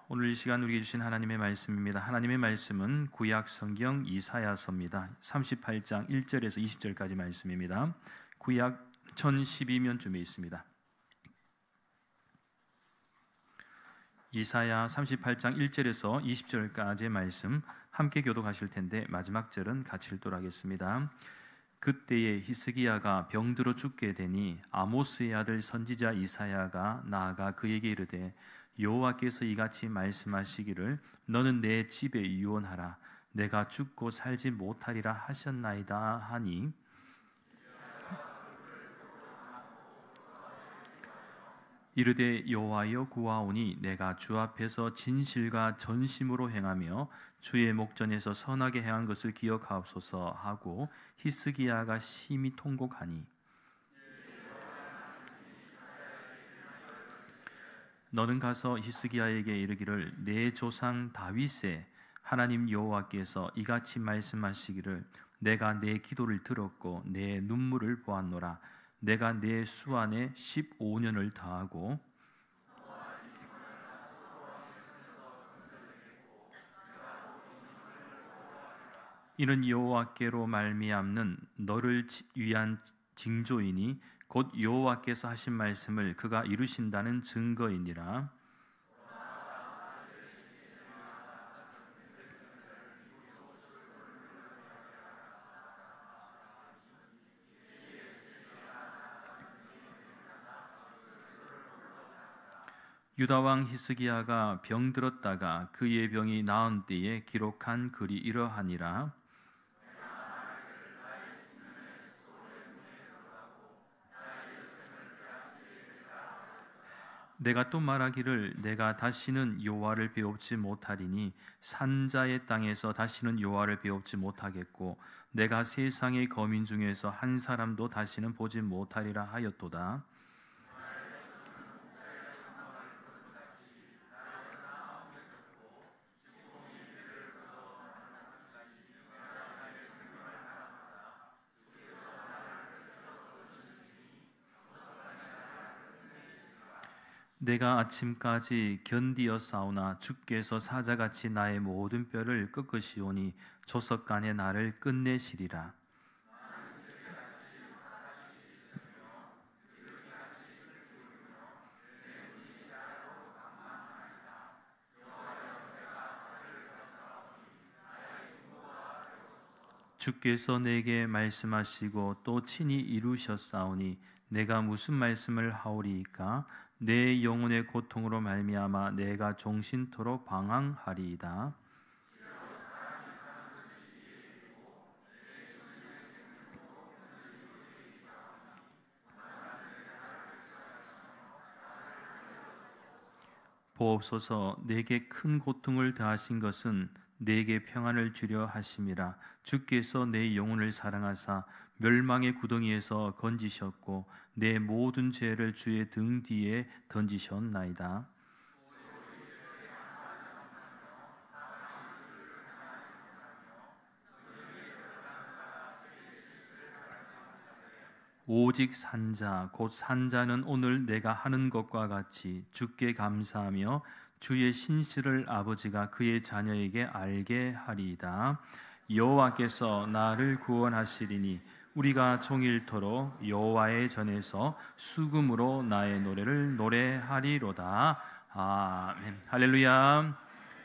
오늘 이 시간 우리에게 주신 하나님의 말씀입니다. 하나님의 말씀은 구약 성경 이사야서입니다. 38장 1절에서 20절까지 말씀입니다. 구약 1012면쯤에 있습니다. 이사야 38장 1절에서 20절까지의 말씀 함께 교독하실 텐데 마지막 절은 같이 읽도록 하겠습니다. 그때에 히스기야가 병들어 죽게 되니 아모스의 아들 선지자 이사야가 나아가 그에게 이르되 여호와께서 이같이 말씀하시기를 너는 내 집에 유언하라 내가 죽고 살지 못하리라 하셨나이다 하니 이르되 여호와여 구하오니 내가 주 앞에서 진실과 전심으로 행하며 주의 목전에서 선하게 행한 것을 기억하옵소서 하고 히스기야가 심히 통곡하니 너는 가서 히스기야에게 이르기를 내 조상 다윗의 하나님 여호와께서 이같이 말씀하시기를 내가 내 기도를 들었고 내 눈물을 보았노라 내가 내 수 안에 15년을 더하고 이는 여호와께로 말미암는 너를 위한 징조이니 곧 여호와께서 하신 말씀을 그가 이루신다는 증거이니라. 유다 왕 히스기야가 병들었다가 그의 병이 나은 때에 기록한 글이 이러하니라. 내가 또 말하기를 내가 다시는 여호와를 배웁지 못하리니 산자의 땅에서 다시는 여호와를 배웁지 못하겠고 내가 세상의 거민 중에서 한 사람도 다시는 보지 못하리라 하였도다. 내가 아침까지 견디어 싸우나 주께서 사자같이 나의 모든 뼈를 꺾으시오니 조석간에 나를 끝내시리라. 주께서 내게 말씀하시고 또 친히 이루셨사오니 내가 무슨 말씀을 하오리이까? 내 영혼의 고통으로 말미암아 내가 종신토록 방황하리이다. 보옵소서 내게 큰 고통을 더하신 것은 내게 평안을 주려 하심이라. 주께서 내 영혼을 사랑하사 멸망의 구덩이에서 건지셨고 내 모든 죄를 주의 등 뒤에 던지셨나이다. 오직 산자 곧 산자는 오늘 내가 하는 것과 같이 주께 감사하며 주의 신실을 아버지가 그의 자녀에게 알게 하리이다. 여호와께서 나를 구원하시리니 우리가 종일토록 여호와의 전에서 수금으로 나의 노래를 노래하리로다. 아멘. 할렐루야.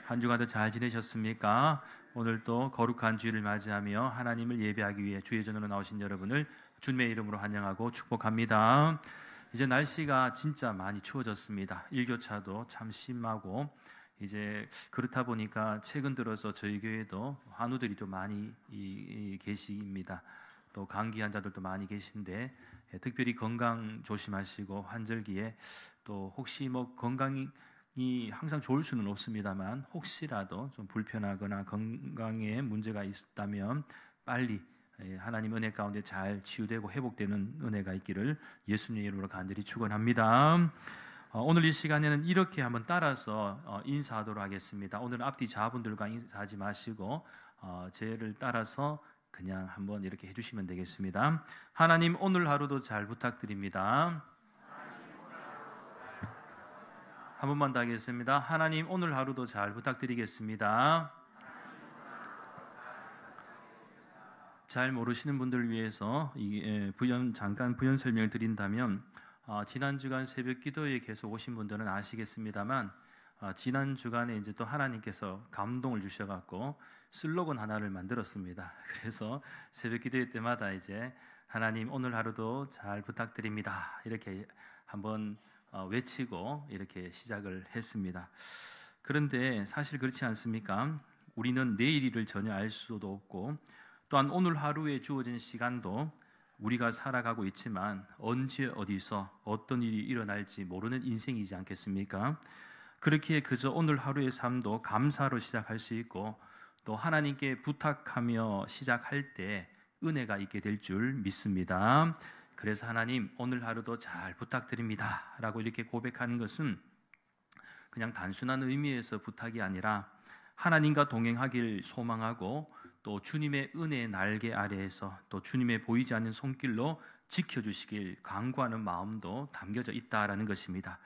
한 주간도 잘 지내셨습니까? 오늘 또 거룩한 주일을 맞이하며 하나님을 예배하기 위해 주의 전으로 나오신 여러분을 주님의 이름으로 환영하고 축복합니다. 이제 날씨가 진짜 많이 추워졌습니다. 일교차도 참 심하고 이제 그렇다 보니까 최근 들어서 저희 교회도 환우들이 좀 많이 계십니다. 또 감기 환자들도 많이 계신데 특별히 건강 조심하시고 환절기에 또 혹시 뭐 건강이 항상 좋을 수는 없습니다만 혹시라도 좀 불편하거나 건강에 문제가 있다면 빨리 하나님 은혜 가운데 잘 치유되고 회복되는 은혜가 있기를 예수님의 이름으로 간절히 축원합니다. 오늘 이 시간에는 이렇게 한번 따라서 인사하도록 하겠습니다. 오늘 앞뒤 자분들과 인사하지 마시고 제를 따라서 그냥 한번 이렇게 해주시면 되겠습니다. 하나님 오늘 하루도 잘 부탁드립니다. 한 번만 더 하겠습니다. 하나님, 오늘 하루도 잘 부탁드리겠습니다. 잘 모르시는 분들을 위해서 잠깐 부연 설명을 드린다면, 지난 주간 새벽 기도에 계속 오신 분들은 아시겠습니다만, 지난 주간에 이제 또 하나님께서 감동을 주셔갖고 슬로건 하나를 만들었습니다. 그래서 새벽 기도회 때마다 이제 하나님, 오늘 하루도 잘 부탁드립니다, 이렇게 한번 외치고 이렇게 시작을 했습니다. 그런데 사실 그렇지 않습니까? 우리는 내일 일을 전혀 알 수도 없고, 또한 오늘 하루에 주어진 시간도 우리가 살아가고 있지만 언제 어디서 어떤 일이 일어날지 모르는 인생이지 않겠습니까? 그렇기에 그저 오늘 하루의 삶도 감사로 시작할 수 있고, 또 하나님께 부탁하며 시작할 때 은혜가 있게 될 줄 믿습니다. 그래서 하나님, 오늘 하루도 잘 부탁드립니다 라고 이렇게 고백하는 것은 그냥 단순한 의미에서 부탁이 아니라 하나님과 동행하길 소망하고, 또 주님의 은혜의 날개 아래에서 또 주님의 보이지 않는 손길로 지켜주시길 간구하는 마음도 담겨져 있다라는 것입니다.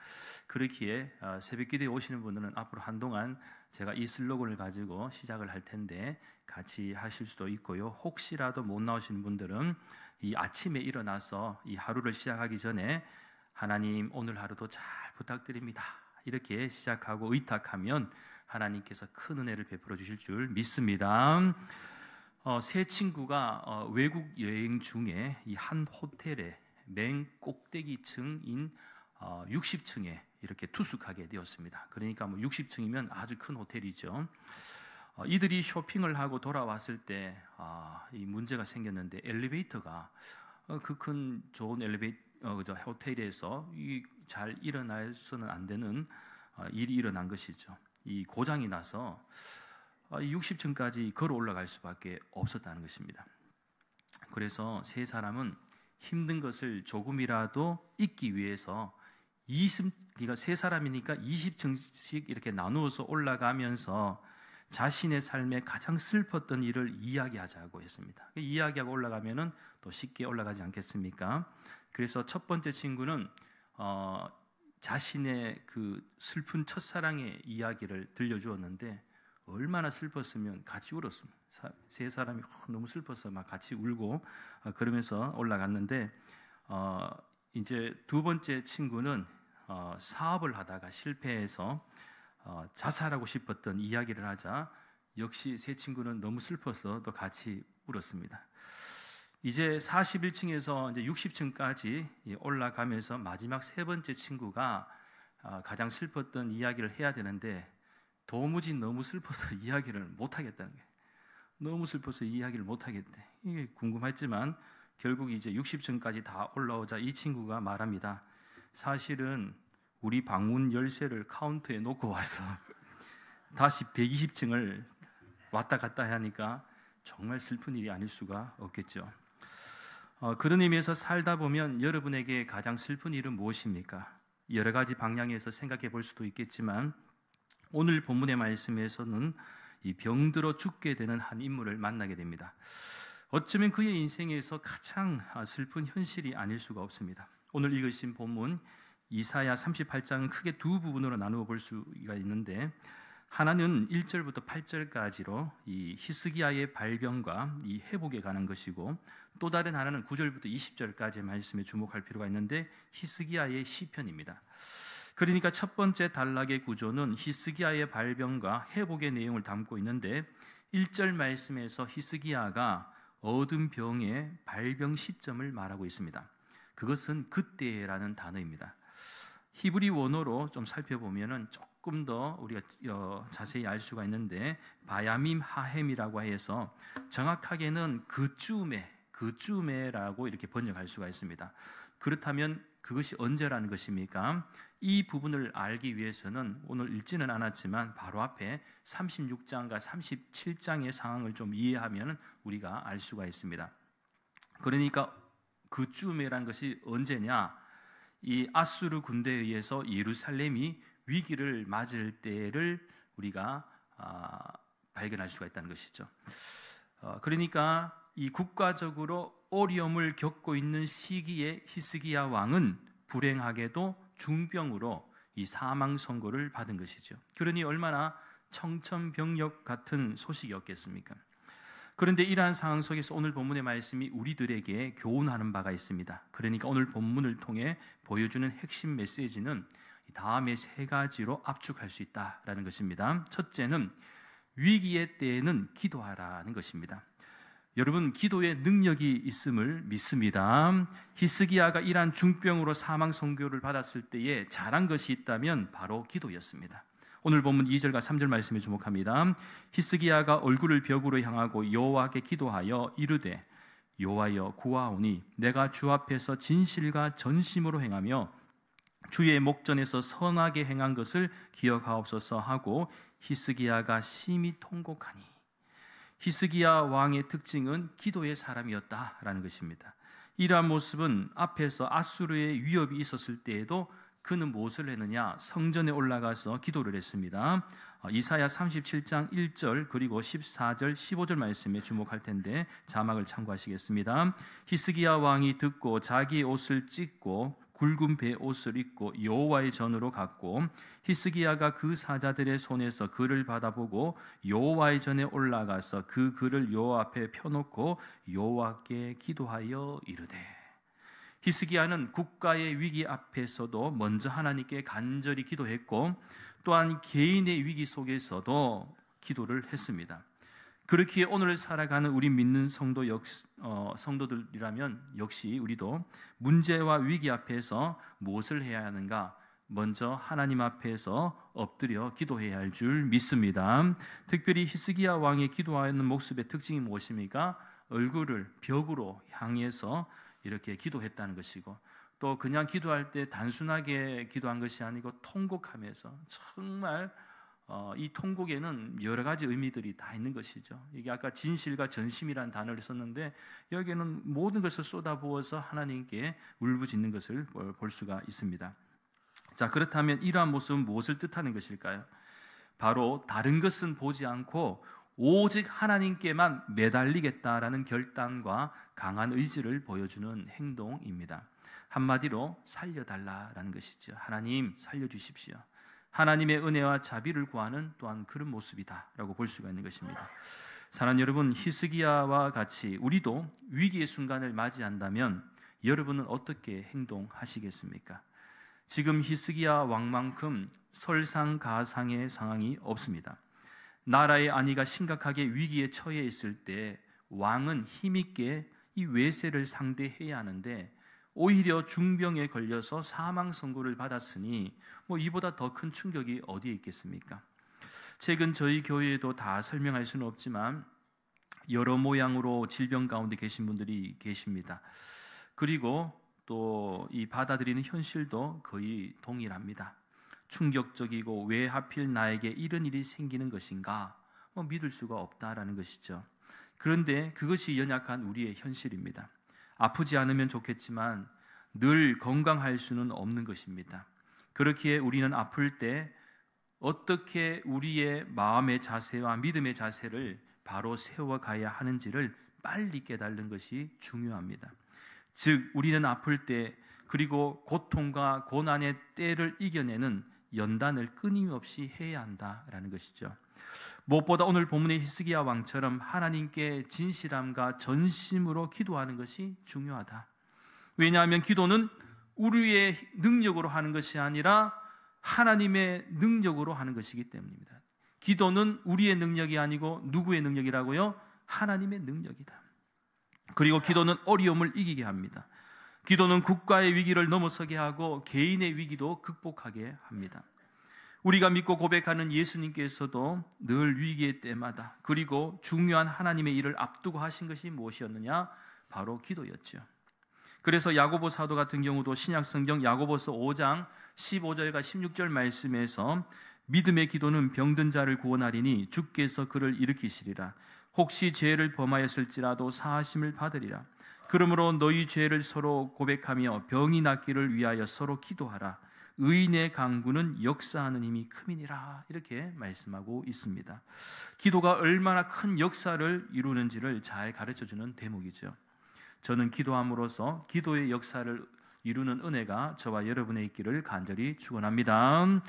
그렇기에 새벽 기도에 오시는 분들은 앞으로 한동안 제가 이 슬로건을 가지고 시작을 할 텐데 같이 하실 수도 있고요. 혹시라도 못 나오시는 분들은 이 아침에 일어나서 이 하루를 시작하기 전에 하나님, 오늘 하루도 잘 부탁드립니다, 이렇게 시작하고 의탁하면 하나님께서 큰 은혜를 베풀어 주실 줄 믿습니다. 세 친구가 외국 여행 중에 이 한 호텔의 맨 꼭대기층인 60층에 이렇게 투숙하게 되었습니다. 그러니까 60층이면 아주 큰 호텔이죠. 이들이 쇼핑을 하고 돌아왔을 때 이 문제가 생겼는데, 엘리베이터가 그 큰 좋은 호텔에서 잘 일어나서는 안 되는 일이 일어난 것이죠. 이 고장이 나서 60층까지 걸어 올라갈 수밖에 없었다는 것입니다. 그래서 세 사람은 힘든 것을 조금이라도 잊기 위해서 그러니까 세 사람이니까 20층씩 이렇게 나누어서 올라가면서 자신의 삶에 가장 슬펐던 일을 이야기하자고 했습니다. 이야기하고 올라가면은 또 쉽게 올라가지 않겠습니까? 그래서 첫 번째 친구는 자신의 그 슬픈 첫사랑의 이야기를 들려주었는데, 얼마나 슬펐으면 같이 울었습니다. 세 사람이 너무 슬퍼서 막 같이 울고 그러면서 올라갔는데, 이제 두 번째 친구는 사업을 하다가 실패해서 자살하고 싶었던 이야기를 하자 역시 세 친구는 너무 슬퍼서 또 같이 울었습니다. 이제 41층에서 이제 60층까지 올라가면서 마지막 세 번째 친구가 가장 슬펐던 이야기를 해야 되는데, 도무지 너무 슬퍼서 이야기를 못하겠다는 거예요. 너무 슬퍼서 이야기를 못하겠대. 이게 궁금했지만 결국 이제 60층까지 다 올라오자 이 친구가 말합니다. 사실은 우리 방문 열쇠를 카운터에 놓고 와서 다시 120층을 왔다 갔다 하니까 정말 슬픈 일이 아닐 수가 없겠죠. 그런 의미에서 살다 보면 여러분에게 가장 슬픈 일은 무엇입니까? 여러 가지 방향에서 생각해 볼 수도 있겠지만, 오늘 본문의 말씀에서는 이 병들어 죽게 되는 한 인물을 만나게 됩니다. 어쩌면 그의 인생에서 가장 슬픈 현실이 아닐 수가 없습니다. 오늘 읽으신 본문 이사야 38장은 크게 두 부분으로 나누어 볼 수가 있는데, 하나는 1절부터 8절까지로 이 히스기야의 발병과 이 회복에 관한 것이고, 또 다른 하나는 9절부터 20절까지의 말씀에 주목할 필요가 있는데, 히스기야의 시편입니다. 그러니까 첫 번째 단락의 구조는 히스기야의 발병과 회복의 내용을 담고 있는데, 1절 말씀에서 히스기야가 얻은 병의 발병 시점을 말하고 있습니다. 그것은 그때라는 단어입니다. 히브리 원어로 좀 살펴보면은 조금 더 우리가 자세히 알 수가 있는데, 바야밈 하햄이라고 해서 정확하게는 그쯤에라고 이렇게 번역할 수가 있습니다. 그렇다면 그것이 언제라는 것입니까? 이 부분을 알기 위해서는 오늘 읽지는 않았지만 바로 앞에 36장과 37장의 상황을 좀 이해하면 우리가 알 수가 있습니다. 그러니까 그쯤이라는 것이 언제냐? 이 아수르 군대에 의해서 예루살렘이 위기를 맞을 때를 우리가 발견할 수가 있다는 것이죠. 그러니까 이 국가적으로 어려움을 겪고 있는 시기에 히스기야 왕은 불행하게도 중병으로 이 사망 선고를 받은 것이죠. 그러니 얼마나 청천벽력 같은 소식이었겠습니까? 그런데 이러한 상황 속에서 오늘 본문의 말씀이 우리들에게 교훈하는 바가 있습니다. 그러니까 오늘 본문을 통해 보여주는 핵심 메시지는 다음의 세 가지로 압축할 수 있다라는 것입니다. 첫째는 위기의 때에는 기도하라는 것입니다. 여러분, 기도에 능력이 있음을 믿습니다. 히스기야가 이러한 중병으로 사망 선고를 받았을 때에 잘한 것이 있다면 바로 기도였습니다. 오늘 본문 2절과 3절 말씀에 주목합니다. 히스기야가 얼굴을 벽으로 향하고 여호와께 기도하여 이르되 여호와여 구하오니 내가 주 앞에서 진실과 전심으로 행하며 주의 목전에서 선하게 행한 것을 기억하옵소서 하고 히스기야가 심히 통곡하니. 히스기야 왕의 특징은 기도의 사람이었다라는 것입니다. 이러한 모습은 앞에서 아수르의 위협이 있었을 때에도 그는 무엇을 했느냐? 성전에 올라가서 기도를 했습니다. 이사야 37장 1절 그리고 14절 15절 말씀에 주목할 텐데 자막을 참고하시겠습니다. 히스기야 왕이 듣고 자기의 옷을 찢고 굵은 배 옷을 입고 여호와의 전으로 갔고 히스기야가 그 사자들의 손에서 글을 받아보고 여호와의 전에 올라가서 그 글을 여호와 앞에 펴놓고 여호와께 기도하여 이르되. 히스기야는 국가의 위기 앞에서도 먼저 하나님께 간절히 기도했고 또한 개인의 위기 속에서도 기도를 했습니다. 그렇기에 오늘 살아가는 우리 믿는 성도들이라면 역시 우리도 문제와 위기 앞에서 무엇을 해야 하는가? 먼저 하나님 앞에서 엎드려 기도해야 할 줄 믿습니다. 특별히 히스기야 왕의 기도하는 모습의 특징이 무엇입니까? 얼굴을 벽으로 향해서 이렇게 기도했다는 것이고 또 그냥 기도할 때 단순하게 기도한 것이 아니고 통곡하면서 정말 이 통곡에는 여러 가지 의미들이 다 있는 것이죠. 이게 아까 진실과 전심이라는 단어를 썼는데 여기에는 모든 것을 쏟아부어서 하나님께 울부짖는 것을 볼 수가 있습니다. 자, 그렇다면 이러한 모습은 무엇을 뜻하는 것일까요? 바로 다른 것은 보지 않고 오직 하나님께만 매달리겠다라는 결단과 강한 의지를 보여주는 행동입니다. 한마디로 살려달라라는 것이죠. 하나님 살려주십시오. 하나님의 은혜와 자비를 구하는 또한 그런 모습이다라고 볼 수가 있는 것입니다. 사랑하는 여러분, 히스기야와 같이 우리도 위기의 순간을 맞이한다면 여러분은 어떻게 행동하시겠습니까? 지금 히스기야 왕만큼 설상가상의 상황이 없습니다. 나라의 안위가 심각하게 위기에 처해 있을 때 왕은 힘있게 이 외세를 상대해야 하는데 오히려 중병에 걸려서 사망 선고를 받았으니 이보다 더 큰 충격이 어디에 있겠습니까? 최근 저희 교회에도 다 설명할 수는 없지만 여러 모양으로 질병 가운데 계신 분들이 계십니다. 그리고 또 이 받아들이는 현실도 거의 동일합니다. 충격적이고 왜 하필 나에게 이런 일이 생기는 것인가? 믿을 수가 없다라는 것이죠. 그런데 그것이 연약한 우리의 현실입니다. 아프지 않으면 좋겠지만 늘 건강할 수는 없는 것입니다. 그렇기에 우리는 아플 때 어떻게 우리의 마음의 자세와 믿음의 자세를 바로 세워가야 하는지를 빨리 깨달는 것이 중요합니다. 즉 우리는 아플 때 그리고 고통과 고난의 때를 이겨내는 연단을 끊임없이 해야 한다라는 것이죠. 무엇보다 오늘 본문의 히스기야 왕처럼 하나님께 진실함과 전심으로 기도하는 것이 중요하다. 왜냐하면 기도는 우리의 능력으로 하는 것이 아니라 하나님의 능력으로 하는 것이기 때문입니다. 기도는 우리의 능력이 아니고 누구의 능력이라고요? 하나님의 능력이다. 그리고 기도는 어려움을 이기게 합니다. 기도는 국가의 위기를 넘어서게 하고 개인의 위기도 극복하게 합니다. 우리가 믿고 고백하는 예수님께서도 늘 위기의 때마다 그리고 중요한 하나님의 일을 앞두고 하신 것이 무엇이었느냐? 바로 기도였죠. 그래서 야고보 사도 같은 경우도 신약성경 야고보서 5장 15절과 16절 말씀에서 믿음의 기도는 병든 자를 구원하리니 주께서 그를 일으키시리라. 혹시 죄를 범하였을지라도 사하심을 받으리라. 그러므로 너희 죄를 서로 고백하며 병이 낫기를 위하여 서로 기도하라. 의인의 강구는 역사하는 힘이 큼이니라. 이렇게 말씀하고 있습니다. 기도가 얼마나 큰 역사를 이루는지를 잘 가르쳐주는 대목이죠. 저는 기도함으로써 기도의 역사를 이루는 은혜가 저와 여러분의 있기를 간절히 축원합니다.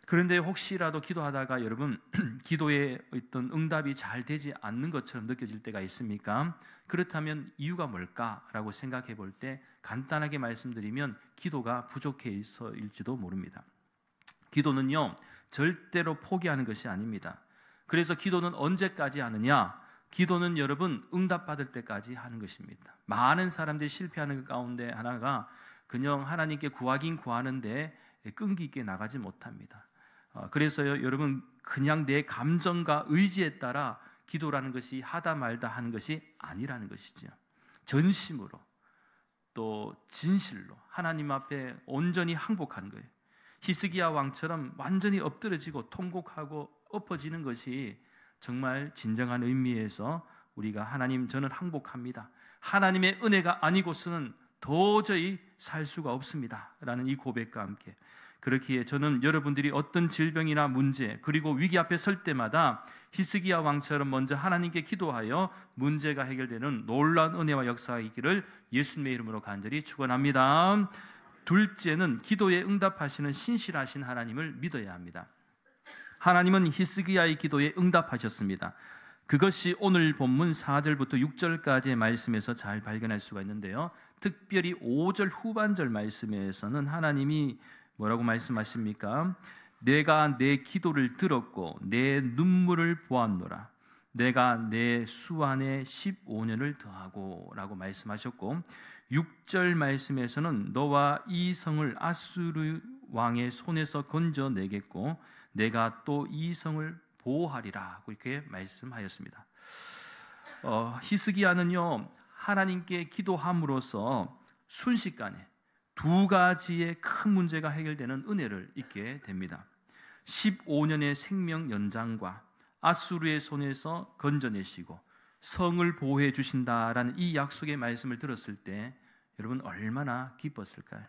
그런데 혹시라도 기도하다가 여러분 기도에 어떤 응답이 잘 되지 않는 것처럼 느껴질 때가 있습니까? 그렇다면 이유가 뭘까라고 생각해 볼 때 간단하게 말씀드리면 기도가 부족해서일지도 모릅니다. 기도는요 절대로 포기하는 것이 아닙니다. 그래서 기도는 언제까지 하느냐? 기도는 여러분 응답받을 때까지 하는 것입니다. 많은 사람들이 실패하는 가운데 하나가 그냥 하나님께 구하긴 구하는데 끈기 있게 나가지 못합니다. 그래서요 여러분 그냥 내 감정과 의지에 따라 기도라는 것이 하다 말다 하는 것이 아니라는 것이죠. 전심으로 또 진실로 하나님 앞에 온전히 항복하는 거예요. 히스기야 왕처럼 완전히 엎드러지고 통곡하고 엎어지는 것이 정말 진정한 의미에서 우리가 하나님 저는 항복합니다, 하나님의 은혜가 아니고서는 도저히 살 수가 없습니다 라는 이 고백과 함께 그렇기에 저는 여러분들이 어떤 질병이나 문제 그리고 위기 앞에 설 때마다 히스기야 왕처럼 먼저 하나님께 기도하여 문제가 해결되는 놀라운 은혜와 역사가 있기를 예수님의 이름으로 간절히 축원합니다. 둘째는 기도에 응답하시는 신실하신 하나님을 믿어야 합니다. 하나님은 히스기야의 기도에 응답하셨습니다. 그것이 오늘 본문 4절부터 6절까지의 말씀에서 잘 발견할 수가 있는데요, 특별히 5절 후반절 말씀에서는 하나님이 뭐라고 말씀하십니까? 내가 내 기도를 들었고 내 눈물을 보았노라. 내가 내 수완에 15년을 더하고 라고 말씀하셨고 6절 말씀에서는 너와 이 성을 아수르 왕의 손에서 건져내겠고 내가 또 이 성을 보호하리라 이렇게 말씀하였습니다. 히스기야는요 하나님께 기도함으로써 순식간에 두 가지의 큰 문제가 해결되는 은혜를 잊게 됩니다. 15년의 생명 연장과 아수르의 손에서 건져내시고 성을 보호해 주신다라는 이 약속의 말씀을 들었을 때 여러분 얼마나 기뻤을까요?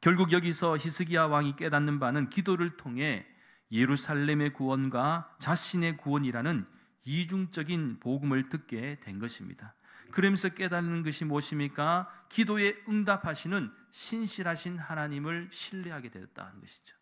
결국 여기서 히스기야 왕이 깨닫는 바는 기도를 통해 예루살렘의 구원과 자신의 구원이라는 이중적인 복음을 듣게 된 것입니다. 그러면서 깨닫는 것이 무엇입니까? 기도에 응답하시는 신실하신 하나님을 신뢰하게 되었다는 것이죠.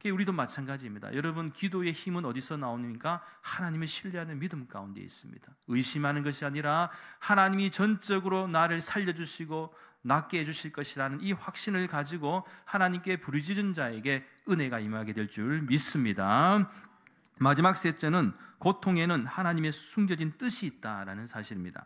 우리도 마찬가지입니다. 여러분 기도의 힘은 어디서 나옵니까? 하나님을 신뢰하는 믿음 가운데 있습니다. 의심하는 것이 아니라 하나님이 전적으로 나를 살려주시고 낫게 해주실 것이라는 이 확신을 가지고 하나님께 부르짖은 자에게 은혜가 임하게 될 줄 믿습니다. 마지막 셋째는 고통에는 하나님의 숨겨진 뜻이 있다라는 사실입니다.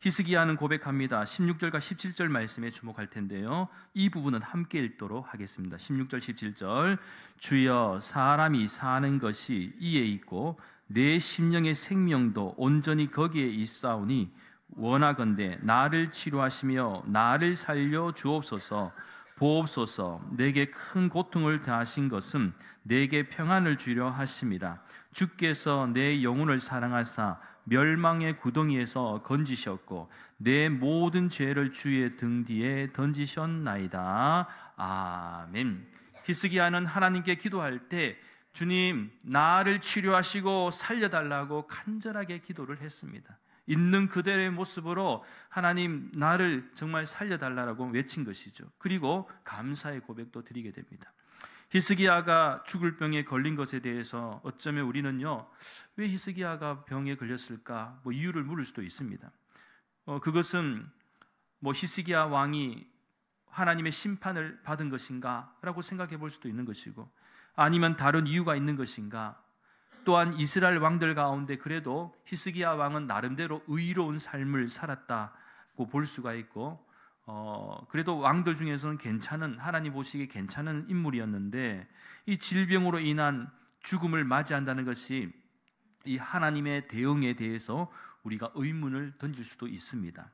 히스기야는 고백합니다. 16절과 17절 말씀에 주목할 텐데요, 이 부분은 함께 읽도록 하겠습니다. 16절 17절 주여 사람이 사는 것이 이에 있고 내 심령의 생명도 온전히 거기에 있사오니 원하건대 나를 치료하시며 나를 살려 주옵소서. 보옵소서. 내게 큰 고통을 더하신 것은 내게 평안을 주려 하심이라. 주께서 내 영혼을 사랑하사 멸망의 구덩이에서 건지셨고 내 모든 죄를 주의 등 뒤에 던지셨나이다. 아멘. 히스기야는 하나님께 기도할 때 주님 나를 치료하시고 살려달라고 간절하게 기도를 했습니다. 있는 그대로의 모습으로 하나님 나를 정말 살려달라고 외친 것이죠. 그리고 감사의 고백도 드리게 됩니다. 히스기야가 죽을 병에 걸린 것에 대해서 어쩌면 우리는요, 왜 히스기야가 병에 걸렸을까? 이유를 물을 수도 있습니다. 그것은 히스기야 왕이 하나님의 심판을 받은 것인가? 라고 생각해 볼 수도 있는 것이고, 아니면 다른 이유가 있는 것인가? 또한 이스라엘 왕들 가운데 그래도 히스기야 왕은 나름대로 의로운 삶을 살았다고 볼 수가 있고, 그래도 왕들 중에서는 괜찮은, 하나님 보시기에 괜찮은 인물이었는데 이 질병으로 인한 죽음을 맞이한다는 것이 이 하나님의 대응에 대해서 우리가 의문을 던질 수도 있습니다.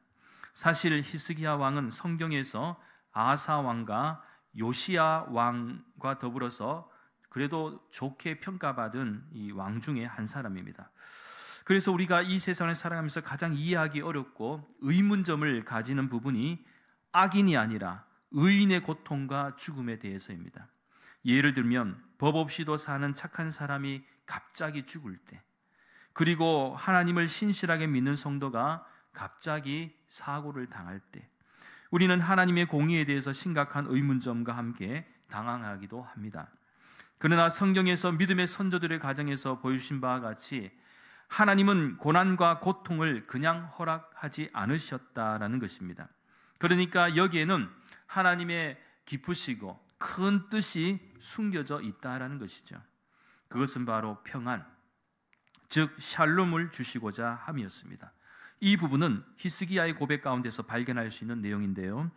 사실 히스기야 왕은 성경에서 아사 왕과 요시야 왕과 더불어서 그래도 좋게 평가받은 이 왕 중에 한 사람입니다. 그래서 우리가 이 세상을 살아가면서 가장 이해하기 어렵고 의문점을 가지는 부분이 악인이 아니라 의인의 고통과 죽음에 대해서입니다. 예를 들면 법 없이도 사는 착한 사람이 갑자기 죽을 때, 그리고 하나님을 신실하게 믿는 성도가 갑자기 사고를 당할 때, 우리는 하나님의 공의에 대해서 심각한 의문점과 함께 당황하기도 합니다. 그러나 성경에서 믿음의 선조들의 가정에서 보여주신 바와 같이 하나님은 고난과 고통을 그냥 허락하지 않으셨다라는 것입니다. 그러니까 여기에는 하나님의 깊으시고 큰 뜻이 숨겨져 있다라는 것이죠. 그것은 바로 평안, 즉 샬롬을 주시고자 함이었습니다. 이 부분은 히스기야의 고백 가운데서 발견할 수 있는 내용인데요.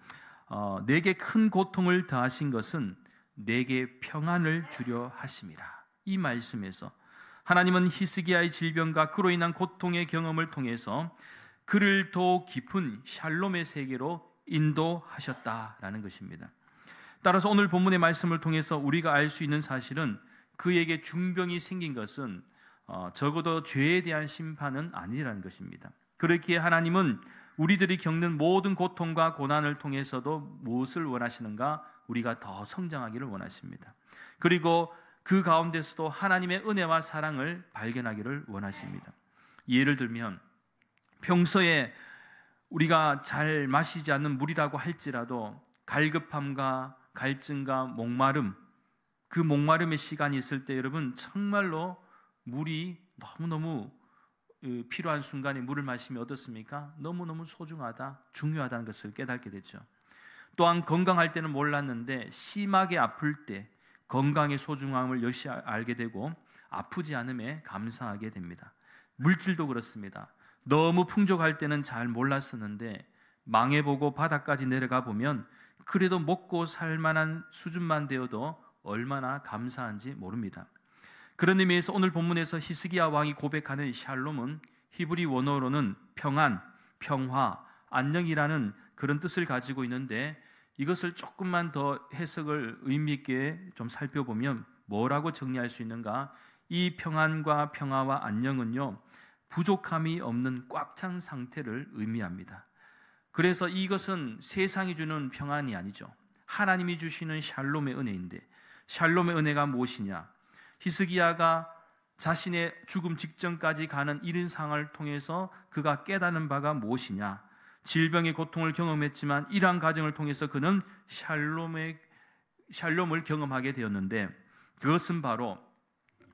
내게 큰 고통을 더하신 것은 내게 평안을 주려 하심이라. 이 말씀에서 하나님은 히스기야의 질병과 그로 인한 고통의 경험을 통해서 그를 더 깊은 샬롬의 세계로 인도하셨다라는 것입니다. 따라서 오늘 본문의 말씀을 통해서 우리가 알 수 있는 사실은 그에게 중병이 생긴 것은 적어도 죄에 대한 심판은 아니라는 것입니다. 그렇기에 하나님은 우리들이 겪는 모든 고통과 고난을 통해서도 무엇을 원하시는가? 우리가 더 성장하기를 원하십니다. 그리고 그 가운데서도 하나님의 은혜와 사랑을 발견하기를 원하십니다. 예를 들면 평소에 우리가 잘 마시지 않는 물이라고 할지라도 갈급함과 갈증과 목마름, 그 목마름의 시간이 있을 때 여러분 정말로 물이 너무너무 필요한 순간에 물을 마시면 어떻습니까? 너무너무 소중하다, 중요하다는 것을 깨닫게 되죠. 또한 건강할 때는 몰랐는데 심하게 아플 때 건강의 소중함을 역시 알게 되고 아프지 않음에 감사하게 됩니다. 물질도 그렇습니다. 너무 풍족할 때는 잘 몰랐었는데 망해보고 바닥까지 내려가 보면 그래도 먹고 살 만한 수준만 되어도 얼마나 감사한지 모릅니다. 그런 의미에서 오늘 본문에서 히스기야 왕이 고백하는 샬롬은 히브리 원어로는 평안, 평화, 안녕이라는 그런 뜻을 가지고 있는데 이것을 조금만 더 해석을 의미 있게 좀 살펴보면 뭐라고 정리할 수 있는가? 이 평안과 평화와 안녕은요, 부족함이 없는 꽉 찬 상태를 의미합니다. 그래서 이것은 세상이 주는 평안이 아니죠. 하나님이 주시는 샬롬의 은혜인데, 샬롬의 은혜가 무엇이냐? 히스기야가 자신의 죽음 직전까지 가는 이런 상황을 통해서 그가 깨닫는 바가 무엇이냐? 질병의 고통을 경험했지만 이러한 과정을 통해서 그는 샬롬을 경험하게 되었는데, 그것은 바로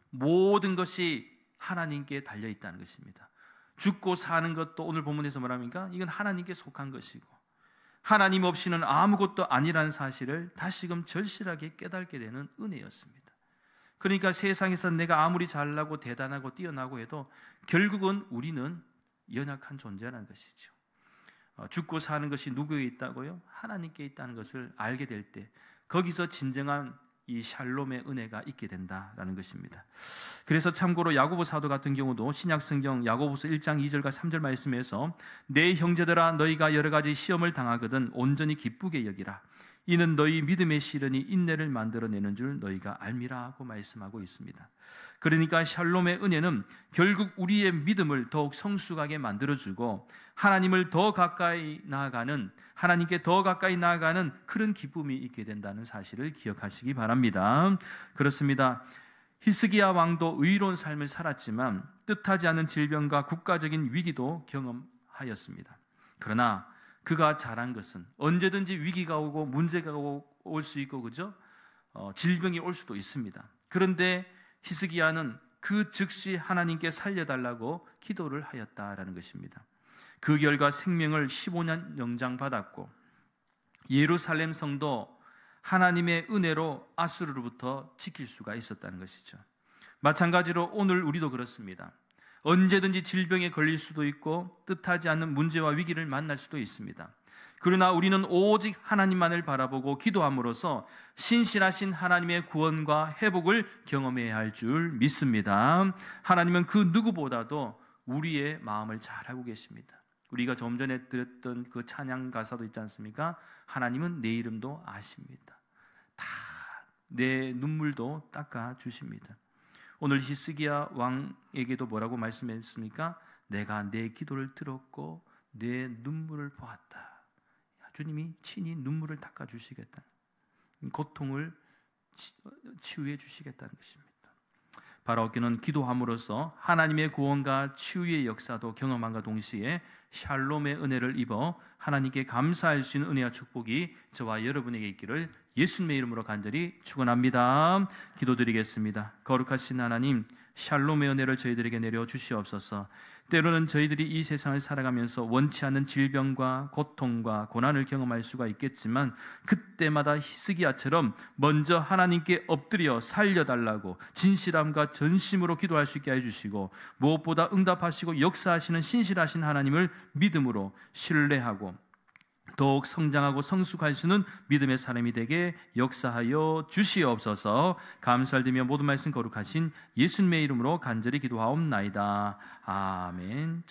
모든 것이 하나님께 달려있다는 것입니다. 죽고 사는 것도 오늘 본문에서 말합니까? 이건 하나님께 속한 것이고 하나님 없이는 아무것도 아니라는 사실을 다시금 절실하게 깨닫게 되는 은혜였습니다. 그러니까 세상에서 내가 아무리 잘나고 대단하고 뛰어나고 해도 결국은 우리는 연약한 존재라는 것이죠. 죽고 사는 것이 누구에게 있다고요? 하나님께 있다는 것을 알게 될 때 거기서 진정한 이 샬롬의 은혜가 있게 된다라는 것입니다. 그래서 참고로 야고보 사도 같은 경우도 신약성경 야고보서 1장 2절과 3절 말씀에서 내 형제들아 너희가 여러 가지 시험을 당하거든 온전히 기쁘게 여기라. 이는 너희 믿음의 시련이 인내를 만들어내는 줄 너희가 알미라고 말씀하고 있습니다. 그러니까 샬롬의 은혜는 결국 우리의 믿음을 더욱 성숙하게 만들어주고 하나님을 더 가까이 나아가는, 하나님께 더 가까이 나아가는 그런 기쁨이 있게 된다는 사실을 기억하시기 바랍니다. 그렇습니다. 히스기야 왕도 의로운 삶을 살았지만 뜻하지 않은 질병과 국가적인 위기도 경험하였습니다. 그러나 그가 잘한 것은 언제든지 위기가 오고 문제가 올 수 있고 그죠? 질병이 올 수도 있습니다. 그런데 히스기야는 그 즉시 하나님께 살려달라고 기도를 하였다라는 것입니다. 그 결과 생명을 15년 영장받았고 예루살렘 성도 하나님의 은혜로 아수르로부터 지킬 수가 있었다는 것이죠. 마찬가지로 오늘 우리도 그렇습니다. 언제든지 질병에 걸릴 수도 있고 뜻하지 않는 문제와 위기를 만날 수도 있습니다. 그러나 우리는 오직 하나님만을 바라보고 기도함으로써 신실하신 하나님의 구원과 회복을 경험해야 할 줄 믿습니다. 하나님은 그 누구보다도 우리의 마음을 잘 알고 계십니다. 우리가 좀 전에 들었던 그 찬양 가사도 있지 않습니까? 하나님은 내 이름도 아십니다. 다 내 눈물도 닦아 주십니다. 오늘 히스기야 왕에게도 뭐라고 말씀했습니까? 내가 내 기도를 들었고 내 눈물을 보았다. 주님이 친히 눈물을 닦아 주시겠다. 고통을 치유해 주시겠다는 것입니다. 바라오기는 기도함으로써 하나님의 구원과 치유의 역사도 경험함과 동시에 샬롬의 은혜를 입어 하나님께 감사할 수 있는 은혜와 축복이 저와 여러분에게 있기를 예수님의 이름으로 간절히 축원합니다. 기도드리겠습니다. 거룩하신 하나님, 샬롬의 은혜를 저희들에게 내려 주시옵소서. 때로는 저희들이 이 세상을 살아가면서 원치 않는 질병과 고통과 고난을 경험할 수가 있겠지만 그때마다 히스기야처럼 먼저 하나님께 엎드려 살려달라고 진실함과 전심으로 기도할 수 있게 해주시고, 무엇보다 응답하시고 역사하시는 신실하신 하나님을 믿음으로 신뢰하고 더욱 성장하고 성숙할 수 있는 믿음의 사람이 되게 역사하여 주시옵소서. 감사를 드리며 모든 말씀 거룩하신 예수님의 이름으로 간절히 기도하옵나이다. 아멘.